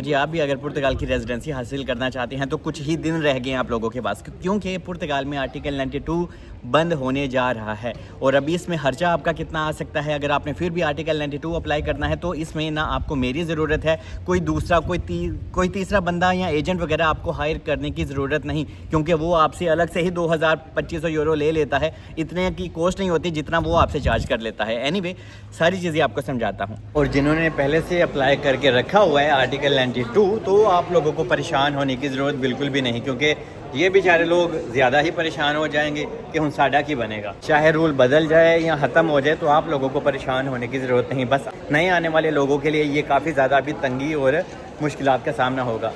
جی آپ بھی اگر پرتگال کی ریزیڈنسی حاصل کرنا چاہتے ہیں تو کچھ ہی دن رہ گئے ہیں آپ لوگوں کے پاس، کیونکہ پرتگال میں آرٹیکل 92 بند ہونے جا رہا ہے اور ابھی اس میں خرچہ آپ کا کتنا آ سکتا ہے۔ اگر آپ نے پھر بھی آرٹیکل 92 اپلائی کرنا ہے تو اس میں نہ آپ کو میری ضرورت ہے، کوئی دوسرا کوئی تیسرا بندہ یا ایجنٹ وغیرہ آپ کو ہائر کرنے کی ضرورت نہیں، کیونکہ وہ آپ سے الگ سے ہی 2200 یورو لے لیتا ہے۔ اتنے کی کوسٹ نہیں ہوتی جتنا وہ آپ سے چارج کر لیتا ہے۔ اینی وے ساری چیزیں آپ کو سمجھاتا ہوں، اور جنہوں نے پہلے سے اپلائی کر کے رکھا ہوا ہے آرٹیکل 92 تو آپ لوگوں کو پریشان ہونے کی ضرورت بالکل بھی نہیں، کیونکہ یہ بیچارے لوگ زیادہ ہی پریشان ہو جائیں گے کہ ہن ساڈا کی بنے گا۔ چاہے رول بدل جائے یا ختم ہو جائے تو آپ لوگوں کو پریشان ہونے کی ضرورت نہیں، بس نئے آنے والے لوگوں کے لیے یہ کافی زیادہ ابھی تنگی اور مشکلات کا سامنا ہوگا۔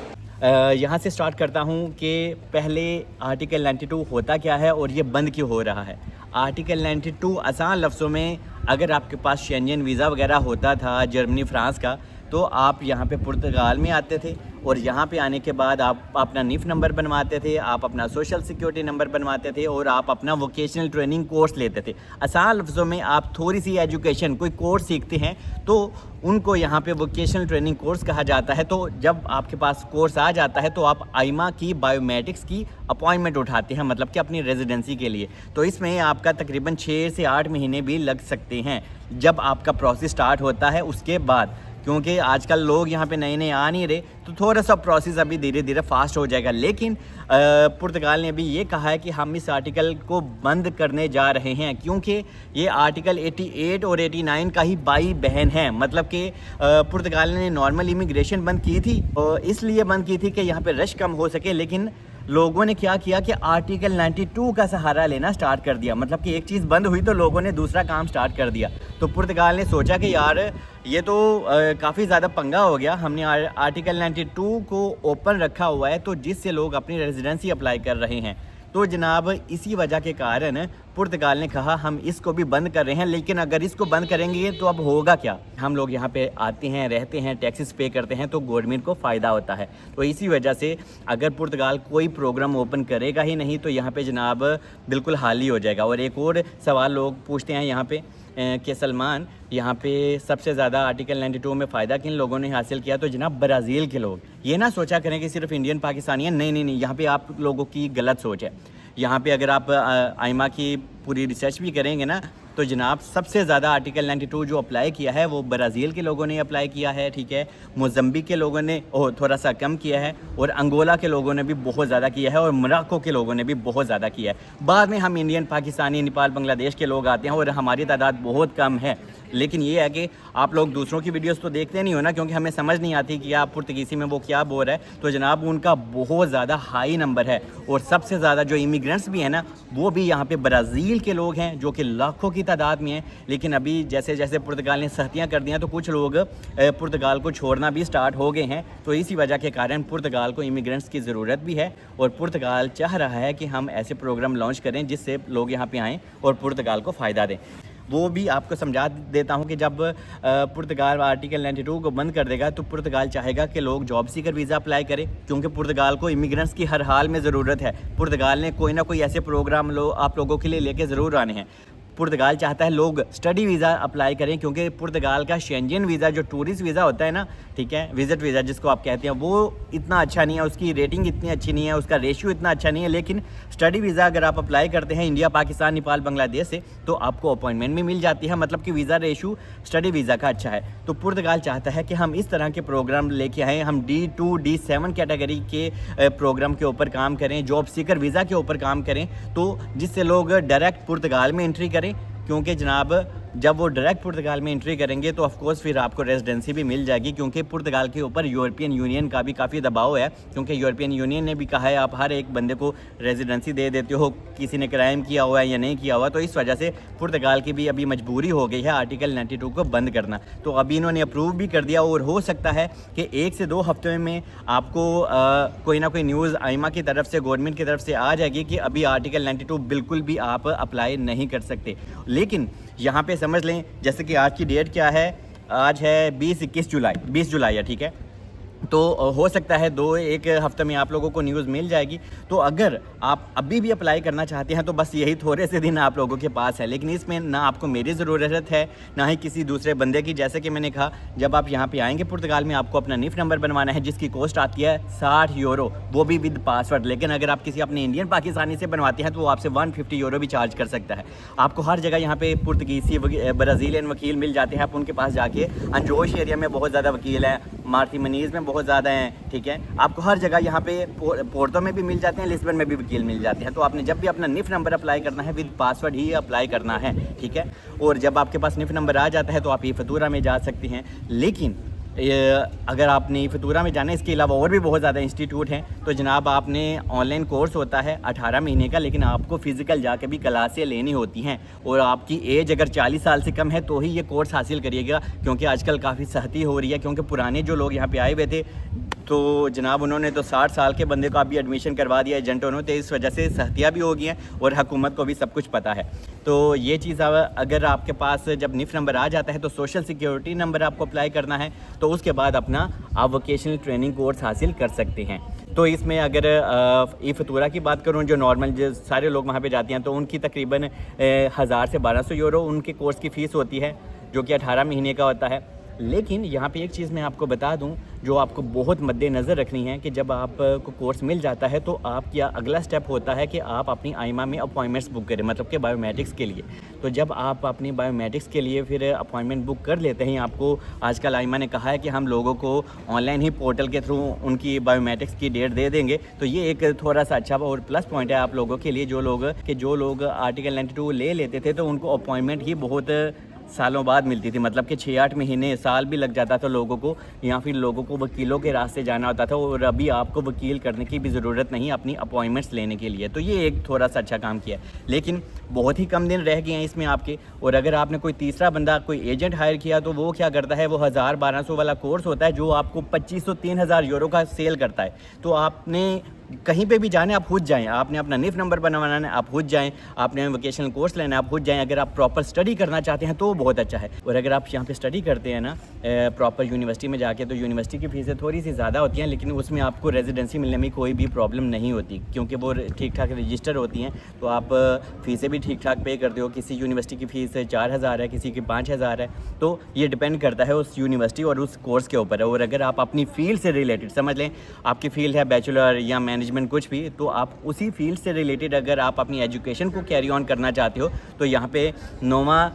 یہاں سے سٹارٹ کرتا ہوں کہ پہلے آرٹیکل 92 ہوتا کیا ہے اور یہ بند کیوں ہو رہا ہے۔ آرٹیکل 92 آسان لفظوں میں، اگر آپ کے پاس شینجن ویزا وغیرہ ہوتا تھا جرمنی فرانس کا تو آپ یہاں پہ پرتگال میں آتے تھے اور یہاں پہ آنے کے بعد آپ اپنا نیف نمبر بنواتے تھے، آپ اپنا سوشل سیکیورٹی نمبر بنواتے تھے اور آپ اپنا ووکیشنل ٹریننگ کورس لیتے تھے۔ آسان لفظوں میں آپ تھوڑی سی ایجوکیشن کوئی کورس سیکھتے ہیں تو ان کو یہاں پہ ووکیشنل ٹریننگ کورس کہا جاتا ہے۔ تو جب آپ کے پاس کورس آ جاتا ہے تو آپ آئیما کی بایو میٹرکس کی اپوائنٹمنٹ اٹھاتے ہیں، مطلب کہ اپنی ریزیڈنسی کے لیے۔ تو اس میں آپ کا تقریباً 6 سے 8 مہینے بھی لگ سکتے ہیں جب آپ کا پروسیس سٹارٹ ہوتا ہے اس کے بعد، کیونکہ آج کل لوگ یہاں پہ نئے آ نہیں رہے تو تھوڑا سا پروسیس ابھی دھیرے دھیرے فاسٹ ہو جائے گا۔ لیکن پرتگال نے ابھی یہ کہا ہے کہ ہم اس آرٹیکل کو بند کرنے جا رہے ہیں، کیونکہ یہ آرٹیکل 88 اور 89 کا ہی بائی بہن ہے۔ مطلب کہ پرتگال نے نارمل امیگریشن بند کی تھی، اس لیے بند کی تھی کہ یہاں پہ رش کم ہو سکے، لیکن لوگوں نے کیا کیا کہ آرٹیکل 92 کا سہارا لینا سٹارٹ کر دیا۔ مطلب کہ ایک چیز بند ہوئی تو لوگوں نے دوسرا کام سٹارٹ کر دیا۔ تو پرتگال نے سوچا کہ یار یہ تو کافی زیادہ پنگا ہو گیا، ہم نے آرٹیکل 92 کو اوپن رکھا ہوا ہے تو جس سے لوگ اپنی ریزیڈنسی اپلائی کر رہے ہیں۔ تو جناب اسی وجہ کے کارن پرتگال نے کہا ہم اس کو بھی بند کر رہے ہیں، لیکن اگر اس کو بند کریں گے تو اب ہوگا کیا؟ ہم لوگ یہاں پہ آتے ہیں، رہتے ہیں، ٹیکسز پے کرتے ہیں تو گورنمنٹ کو فائدہ ہوتا ہے۔ تو اسی وجہ سے اگر پرتگال کوئی پروگرام اوپن کرے گا ہی نہیں تو یہاں پہ جناب بالکل حال ہی ہو جائے گا۔ اور ایک اور سوال لوگ پوچھتے ہیں یہاں پہ کہ سلمان یہاں پہ سب سے زیادہ آرٹیکل 92 میں فائدہ کن لوگوں نے حاصل کیا؟ تو جناب برازیل کے لوگ۔ یہ نہ سوچا کریں کہ صرف انڈین پاکستانی ہیں، نہیں، یہاں پہ آپ لوگوں کی غلط سوچ ہے۔ یہاں پہ اگر آپ آئیما کی پوری ریسرچ بھی کریں گے نا تو جناب سب سے زیادہ آرٹیکل 92 جو اپلائی کیا ہے وہ برازیل کے لوگوں نے اپلائی کیا ہے، ٹھیک ہے، موزمبیق کے لوگوں نے تھوڑا سا کم کیا ہے، اور انگولا کے لوگوں نے بھی بہت زیادہ کیا ہے، اور موراکو کے لوگوں نے بھی بہت زیادہ کیا ہے۔ بعد میں ہم انڈین، پاکستانی، نیپال، بنگلہ دیش کے لوگ آتے ہیں اور ہماری تعداد بہت کم ہے۔ لیکن یہ ہے کہ آپ لوگ دوسروں کی ویڈیوز تو دیکھتے نہیں ہو نا، کیونکہ ہمیں سمجھ نہیں آتی کہ آپ پرتگیزی میں وہ کیا بول رہا ہے۔ تو جناب ان کا بہت زیادہ ہائی نمبر ہے، اور سب سے زیادہ جو امیگرینٹس بھی ہیں نا وہ بھی یہاں پہ برازیل کے لوگ ہیں جو کہ لاکھوں کی تعداد میں ہیں۔ لیکن ابھی جیسے جیسے پرتگال نے سختیاں کر دی ہیں تو کچھ لوگ پرتگال کو چھوڑنا بھی سٹارٹ ہو گئے ہیں۔ تو اسی وجہ کے کارن پرتگال کو امیگرینٹس کی ضرورت بھی ہے، اور پرتگال چاہ رہا ہے کہ ہم ایسے پروگرام لانچ کریں جس سے لوگ یہاں پہ آئیں اور پرتگال کو فائدہ دیں۔ وہ بھی آپ کو سمجھا دیتا ہوں کہ جب پرتگال آرٹیکل 92 کو بند کر دے گا تو پرتگال چاہے گا کہ لوگ جاب سیکر ویزا اپلائی کریں، کیونکہ پرتگال کو امیگرینٹس کی ہر حال میں ضرورت ہے۔ پرتگال نے کوئی نہ کوئی ایسے پروگرام آپ لوگوں کے لیے لے کے ضرور آنے ہیں۔ پرتگال چاہتا ہے لوگ اسٹڈی ویزا اپلائی کریں، کیونکہ پرتگال کا شینجن ویزا جو ٹورسٹ ویزا ہوتا ہے نا، ٹھیک ہے، وزٹ ویزا جس کو آپ کہتے ہیں، وہ اتنا اچھا نہیں ہے، اس کی ریٹنگ اتنی اچھی نہیں ہے، اس کا ریشیو اتنا اچھا نہیں ہے۔ لیکن اسٹڈی ویزا اگر آپ اپلائی کرتے ہیں انڈیا، پاکستان، نیپال، بنگلہ دیش سے تو آپ کو اپوائنٹمنٹ بھی مل جاتی ہے، مطلب کہ ویزا ریشیو اسٹڈی ویزا کا اچھا ہے۔ تو پرتگال چاہتا ہے کہ ہم اس طرح کے پروگرام لے کے آئیں، ہم D2 D7 کیٹیگری کے پروگرام کے اوپر کام کریں، جاب سیکر ویزا کے اوپر کام کریں، تو جس سے لوگ ڈائریکٹ پرتگال میں انٹری کریں، کیونکہ جناب جب وہ ڈائریکٹ پرتگال میں انٹری کریں گے تو آف کورس پھر آپ کو ریزیڈنسی بھی مل جائے گی، کیونکہ پرتگال کے اوپر یورپین یونین کا بھی کافی دباؤ ہے، کیونکہ یورپین یونین نے بھی کہا ہے آپ ہر ایک بندے کو ریزیڈنسی دے دیتے ہو، کسی نے کرائم کیا ہوا ہے یا نہیں کیا ہوا۔ تو اس وجہ سے پرتگال کی بھی ابھی مجبوری ہو گئی ہے آرٹیکل 92 کو بند کرنا۔ تو ابھی انہوں نے اپروو بھی کر دیا، اور ہو سکتا ہے کہ 1 سے 2 ہفتے میں آپ کو کوئی نہ کوئی نیوز آئیما کی طرف سے، گورنمنٹ کی طرف سے آ جائے گی کہ ابھی آرٹیکل 92 بالکل بھی آپ اپلائی نہیں کر سکتے۔ لیکن یہاں پہ سمجھ لیں، جیسے کہ آج کی ڈیٹ کیا ہے، آج ہے 20 جولائی ہے، ٹھیک ہے، تو ہو سکتا ہے 2-1 ہفتہ میں آپ لوگوں کو نیوز مل جائے گی. تو اگر آپ ابھی بھی اپلائی کرنا چاہتے ہیں تو بس یہی تھوڑے سے دن آپ لوگوں کے پاس ہے, لیکن اس میں نہ آپ کو میری ضرورت ہے نہ ہی کسی دوسرے بندے کی. جیسے کہ میں نے کہا, جب آپ یہاں پہ آئیں گے پرتگال میں, آپ کو اپنا NIF نمبر بنوانا ہے جس کی کوسٹ آتی ہے 60 یورو, وہ بھی ود پاسورڈ. لیکن اگر آپ کسی اپنے انڈین پاکستانی سے بنواتے ہیں تو وہ آپ سے 150 یورو بھی چارج کر سکتا ہے. آپ کو ہر جگہ یہاں پہ پرتگیزی برازیلین وکیل مل جاتے ہیں, آپ ان کے پاس جا کے. انجوش ایریا میں بہت زیادہ وکیل ہیں, مارتی منیز میں بہت زیادہ ہیں, ٹھیک ہے. آپ کو ہر جگہ یہاں پہ پورٹو میں بھی مل جاتے ہیں, لسبن میں بھی وکیل مل جاتے ہیں. تو آپ نے جب بھی اپنا NIF نمبر اپلائی کرنا ہے ود پاسورڈ ہی اپلائی کرنا ہے, ٹھیک ہے. اور جب آپ کے پاس NIF نمبر آ جاتا ہے تو آپ فاتورہ میں جا سکتے ہیں. لیکن اگر آپ نے فاتورہ میں جانا ہے, اس کے علاوہ اور بھی بہت زیادہ انسٹیٹیوٹ ہیں, تو جناب آپ نے آن لائن کورس ہوتا ہے 18 مہینے کا, لیکن آپ کو فزیکل جا کے بھی کلاسیں لینی ہوتی ہیں. اور آپ کی ایج اگر 40 سال سے کم ہے تو ہی یہ کورس حاصل کریے گا, کیونکہ آج کل کافی سختی ہو رہی ہے. کیونکہ پرانے جو لوگ یہاں پہ آئے ہوئے تھے تو جناب انہوں نے تو 60 سال کے بندے کو ابھی ایڈمیشن کروا دیا ایجنٹوں نے, تو اس وجہ سے سختیاں بھی ہو گئی ہیں اور حکومت کو بھی سب کچھ پتہ ہے. تو یہ چیز اگر آپ کے پاس جب NIF نمبر آ جاتا ہے تو سوشل سیکیورٹی نمبر آپ کو اپلائی کرنا ہے, تو اس کے بعد اپنا آپ ووکیشنل ٹریننگ کورس حاصل کر سکتے ہیں. تو اس میں اگر فاتورہ کی بات کروں, جو نارمل جو سارے لوگ وہاں پہ جاتے ہیں, تو ان کی تقریباً 1000 سے 1200 یورو ان کے کورس کی فیس ہوتی ہے, جو کہ 18 مہینے کا ہوتا ہے. لیکن یہاں پہ ایک چیز میں آپ کو بتا دوں جو آپ کو بہت مد نظر رکھنی ہے, کہ جب آپ کو کورس مل جاتا ہے تو آپ کیا اگلا سٹیپ ہوتا ہے کہ آپ اپنی آئمہ میں اپوائنٹمنٹس بک کریں, مطلب کہ بایو میٹرکس کے لیے. تو جب آپ اپنی بایو میٹرکس کے لیے پھر اپوائنٹمنٹ بک کر لیتے ہیں, آپ کو آج کل آئمہ نے کہا ہے کہ ہم لوگوں کو آن لائن ہی پورٹل کے تھرو ان کی بایو میٹرکس کی ڈیٹ دے دیں گے. تو یہ ایک تھوڑا سا اچھا اور پلس پوائنٹ ہے آپ لوگوں کے لیے, جو لوگ آرٹیکل 92 لے لیتے تھے تو ان کو اپوائنٹمنٹ ہی بہت سالوں بعد ملتی تھی, مطلب کہ 6-8 مہینے سال بھی لگ جاتا تھا لوگوں کو, یا پھر لوگوں کو وکیلوں کے راستے جانا ہوتا تھا. اور ابھی آپ کو وکیل کرنے کی بھی ضرورت نہیں اپنی اپوائنٹمنٹس لینے کے لیے. تو یہ ایک تھوڑا سا اچھا کام کیا ہے, لیکن بہت ہی کم دن رہ گئے ہیں اس میں آپ کے. اور اگر آپ نے کوئی تیسرا بندہ کوئی ایجنٹ ہائر کیا تو وہ کیا کرتا ہے, وہ 1000-1200 والا کورس ہوتا ہے جو آپ کو 2500-3000 یورو کا سیل کرتا ہے. تو آپ نے کہیں پہ بھی جانے آپ خود جائیں, آپ نے اپنا NIF نمبر بنوانا ہے آپ خود جائیں, آپ نے ووکیشنل کورس لینا ہے آپ خود جائیں. اگر آپ پراپر اسٹڈی کرنا چاہتے ہیں تو بہت اچھا ہے. اور اگر آپ یہاں پہ اسٹڈی کرتے ہیں نا پراپر یونیورسٹی میں جا کے, تو یونیورسٹی کی فیسیں تھوڑی سی زیادہ ہوتی ہیں, لیکن اس میں آپ کو ریزیڈنسی ملنے میں کوئی بھی پرابلم نہیں ہوتی, کیونکہ وہ ٹھیک ٹھاک رجسٹر ہوتی ہیں. تو آپ فیسیں بھی ٹھیک ٹھاک پے کرتے ہو. کسی یونیورسٹی کی فیس 4000 ہے, کسی کی 5000 ہے, تو یہ ڈپینڈ کرتا ہے اس یونیورسٹی اور اس کورس کے اوپر ہے. اور اگر آپ اپنی فیلڈ سے ریلیٹڈ, سمجھ لیں آپ کی فیلڈ ہے بیچلر یا مینجمنٹ کچھ بھی, تو آپ اسی فیلڈ سے ریلیٹڈ اگر آپ اپنی ایجوکیشن کو کیری آن کرنا چاہتے ہو تو یہاں پہ نوما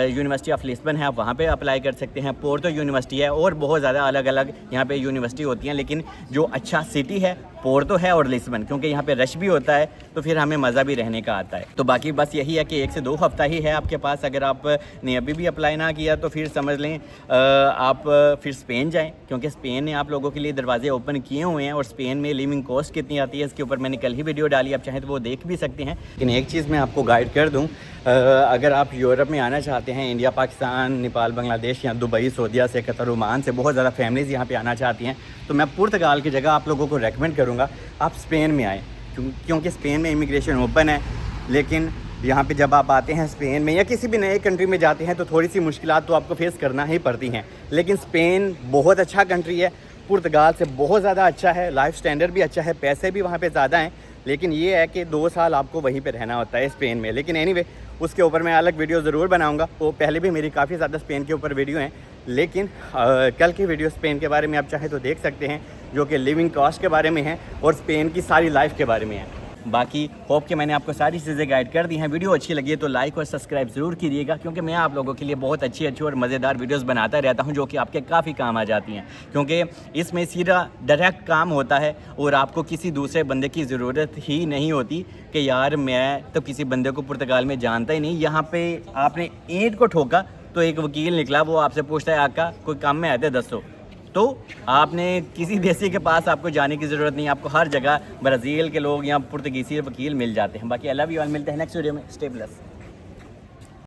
یونیورسٹی آف لسبن ہے, آپ وہاں پہ اپلائی کر سکتے ہیں. پورٹو یونیورسٹی ہے, اور بہت زیادہ الگ الگ یہاں پہ یونیورسٹی ہوتی ہیں, لیکن جو اچھا سٹی ہے پورٹو ہے اور لسبن, کیونکہ یہاں پہ رش بھی ہوتا ہے تو پھر ہمیں مزہ بھی رہنے کا آتا ہے. تو باقی بس یہی ہے کہ 1 سے 2 ہفتہ ہی ہے آپ کے پاس. اگر آپ نے ابھی بھی اپلائی نہ کیا تو پھر سمجھ لیں آپ پھر اسپین جائیں, کیونکہ اسپین نے آپ لوگوں کے لیے دروازے اوپن کیے ہوئے ہیں. اور اسپین میں لیونگ کاسٹ کتنی آتی ہے اس کے اوپر میں نے کل ہی ویڈیو ڈالی, آپ چاہیں تو وہ دیکھ بھی سکتے ہیں. لیکن ایک چیز میں آپ کو گائیڈ کر دوں, اگر آپ یورپ میں آنا چاہتے ہیں, انڈیا, پاکستان, نیپال, بنگلہ دیش یا دبئی, سعودیہ سے, قطر, عمان سے بہت زیادہ فیملیز یہاں پہ آنا چاہتی ہیں, تو میں پرتگال کی جگہ آپ لوگوں کو ریکمینڈ کروں گا آپ اسپین میں آئیں, کیونکہ اسپین میں امیگریشن اوپن ہے. لیکن یہاں پہ جب آپ آتے ہیں اسپین میں یا کسی بھی نئے کنٹری میں جاتے ہیں تو تھوڑی سی مشکلات تو آپ کو فیس کرنا ہی پڑتی ہیں. لیکن اسپین بہت اچھا کنٹری ہے, پرتگال سے بہت زیادہ اچھا ہے, لائف سٹینڈرڈ بھی اچھا ہے, پیسے بھی وہاں پہ زیادہ ہیں. لیکن یہ ہے کہ 2 سال آپ کو وہیں پہ رہنا ہوتا ہے اسپین میں. لیکن اینی وے اس کے اوپر میں الگ ویڈیو ضرور بناؤں گا. وہ پہلے بھی میری کافی زیادہ اسپین کے اوپر ویڈیو ہیں, لیکن کل کی ویڈیو اسپین کے بارے میں آپ چاہیں تو دیکھ سکتے ہیں, جو کہ لیونگ کاسٹ کے بارے میں ہے اور اسپین کی ساری لائف کے بارے میں ہے. باقی ہوپ کہ میں نے آپ کو ساری چیزیں گائیڈ کر دی ہیں. ویڈیو اچھی لگی ہے تو لائک اور سبسکرائب ضرور کیجیے گا, کیونکہ میں آپ لوگوں کے لیے بہت اچھی اور مزیدار ویڈیوز بناتا رہتا ہوں, جو کہ آپ کے کافی کام آ جاتی ہیں. کیونکہ اس میں سیدھا ڈائریکٹ کام ہوتا ہے اور آپ کو کسی دوسرے بندے کی ضرورت ہی نہیں ہوتی کہ یار میں تو کسی بندے کو پرتگال میں جانتا ہی نہیں. یہاں پہ آپ نے اینٹ کو ٹھوکا تو ایک وکیل نکلا, وہ آپ سے پوچھتا ہے آقا کوئی کام میں آتے 200, تو آپ نے کسی دیسی کے پاس آپ کو جانے کی ضرورت نہیں, آپ کو ہر جگہ برازیل کے لوگ یا پرتگیزی وکیل مل جاتے ہیں. باقی اللہ بھی ملتے ہیں نیکسٹ ویڈیو میں. Stay blessed.